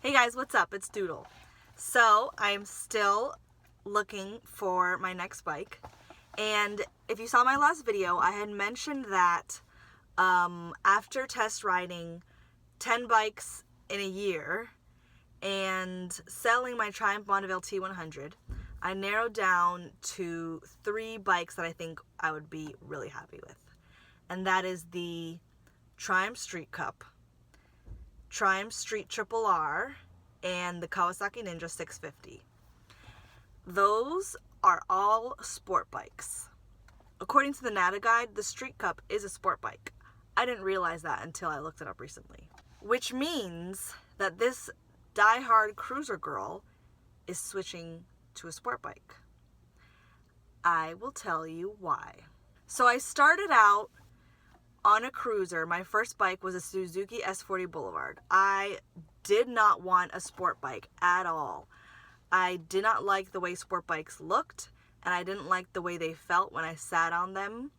Hey guys, what's up? It's Doodle. So I'm still looking for my next bike, and if you saw my last video, I had mentioned that after test riding 10 bikes in a year and selling my Triumph Bonneville T100, I narrowed down to 3 bikes that I think I would be really happy with. And that is the Triumph Street Cup, Triumph Street Triple R, and the Kawasaki Ninja 650. Those are all sport bikes. According to the NATA guide, the Street Cup is a sport bike. I didn't realize that until I looked it up recently. Which means that this die-hard cruiser girl is switching to a sport bike. I will tell you why. So I started out on a cruiser. My first bike was a Suzuki S40 Boulevard. I did not want a sport bike at all. I did not like the way sport bikes looked, and I didn't like the way they felt when I sat on them.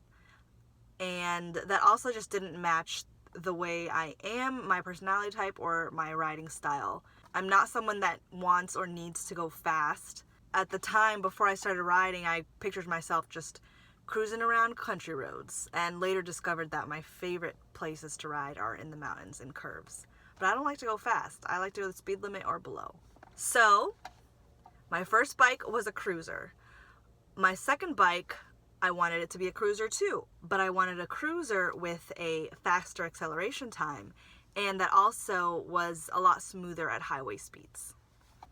And that also just didn't match the way I am, my personality type, or my riding style. I'm not someone that wants or needs to go fast. At the time, before I started riding, I pictured myself just cruising around country roads, and later discovered that my favorite places to ride are in the mountains and curves. But I don't like to go fast. I like to go the speed limit or below. So my first bike was a cruiser. My second bike, I wanted it to be a cruiser too, but I wanted a cruiser with a faster acceleration time, and that also was a lot smoother at highway speeds.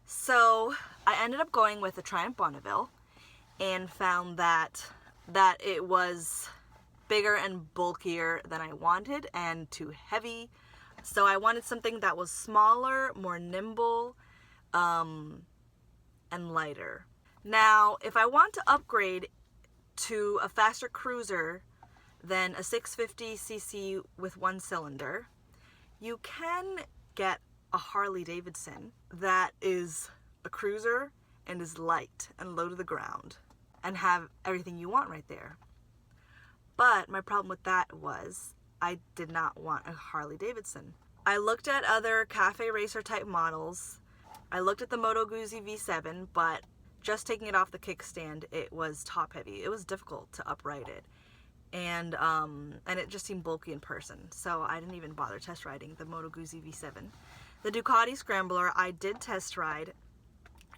So I ended up going with the Triumph Bonneville and found that it was bigger and bulkier than I wanted and too heavy. So I wanted something that was smaller, more nimble, and lighter. Now, if I want to upgrade to a faster cruiser than a 650cc with 1 cylinder, you can get a Harley Davidson that is a cruiser and is light and low to the ground and have everything you want right there. But my problem with that was I did not want a Harley Davidson. I looked at other cafe racer type models. I looked at the Moto Guzzi V7, but just taking it off the kickstand, it was top heavy. It was difficult to upright it. And it just seemed bulky in person. So I didn't even bother test riding the Moto Guzzi V7. The Ducati Scrambler I did test ride,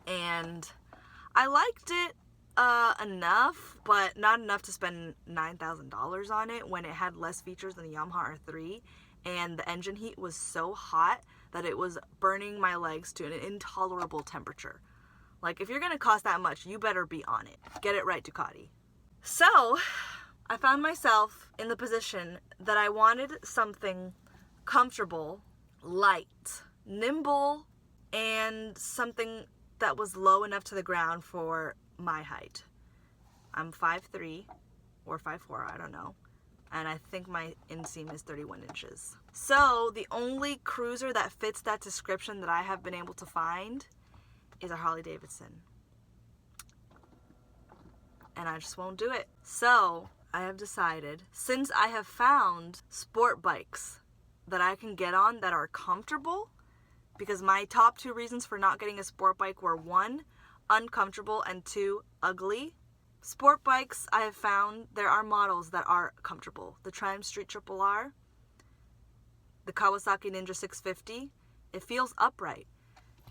and I liked it enough, but not enough to spend $9,000 on it when it had less features than the Yamaha R3, and the engine heat was so hot that it was burning my legs to an intolerable temperature. Like, if you're gonna cost that much, you better be on it. Get it right, Ducati. So I found myself in the position that I wanted something comfortable, light, nimble, and something that was low enough to the ground for my height. I'm 5'3" or 5'4", I don't know. And I think my inseam is 31 inches. So the only cruiser that fits that description that I have been able to find is a Harley Davidson. And I just won't do it. So I have decided, since I have found sport bikes that I can get on that are comfortable, because my top 2 reasons for not getting a sport bike were 1, uncomfortable, and 2, ugly. Sport bikes, I have found there are models that are comfortable. The Triumph Street Triple R, the Kawasaki Ninja 650, it feels upright.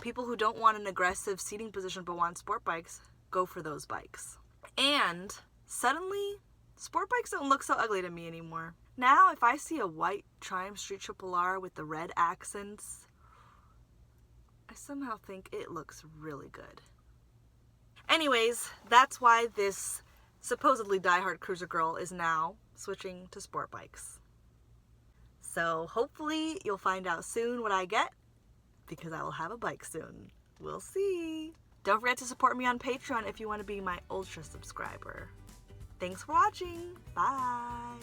People who don't want an aggressive seating position but want sport bikes, go for those bikes. And suddenly, sport bikes don't look so ugly to me anymore. Now, if I see a white Triumph Street Triple R with the red accents, I somehow think it looks really good. Anyways, that's why this supposedly diehard cruiser girl is now switching to sport bikes. So hopefully you'll find out soon what I get, because I will have a bike soon. We'll see. Don't forget to support me on Patreon if you want to be my ultra subscriber. Thanks for watching. Bye.